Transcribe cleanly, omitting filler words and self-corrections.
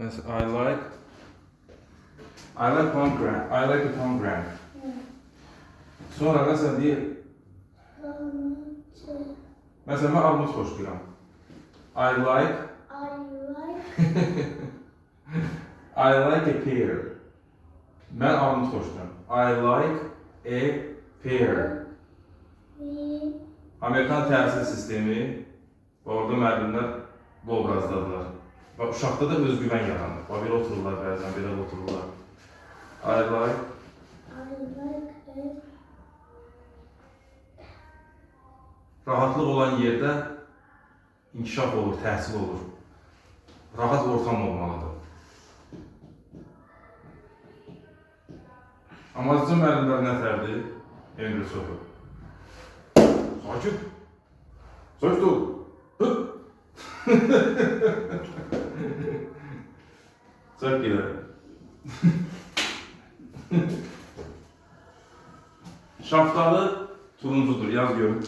Mesela I like pomegranate. I like a pomegranate. Sonra mesela deyir, mesela ben armut xoşlayıram. I like I like a pear. Ben armut xoşlayıram. I like a pear. Amerikan təhsil sistemi, orada müəllimlər bu obrazdadılar. Bax, uşaqda da özgüvən yaranır. Bax, belə otururlar bəzən, belə otururlar. I like rahatlıq olan yerdə inkişaf olur, təhsil olur. Rahat ortam olmalıdır. Amma azca müəllimlər nə fərdir? Henry Sohu. Sakin. Sakin ol. Çok güzel. Şaftalı turuncudur, yaz görün.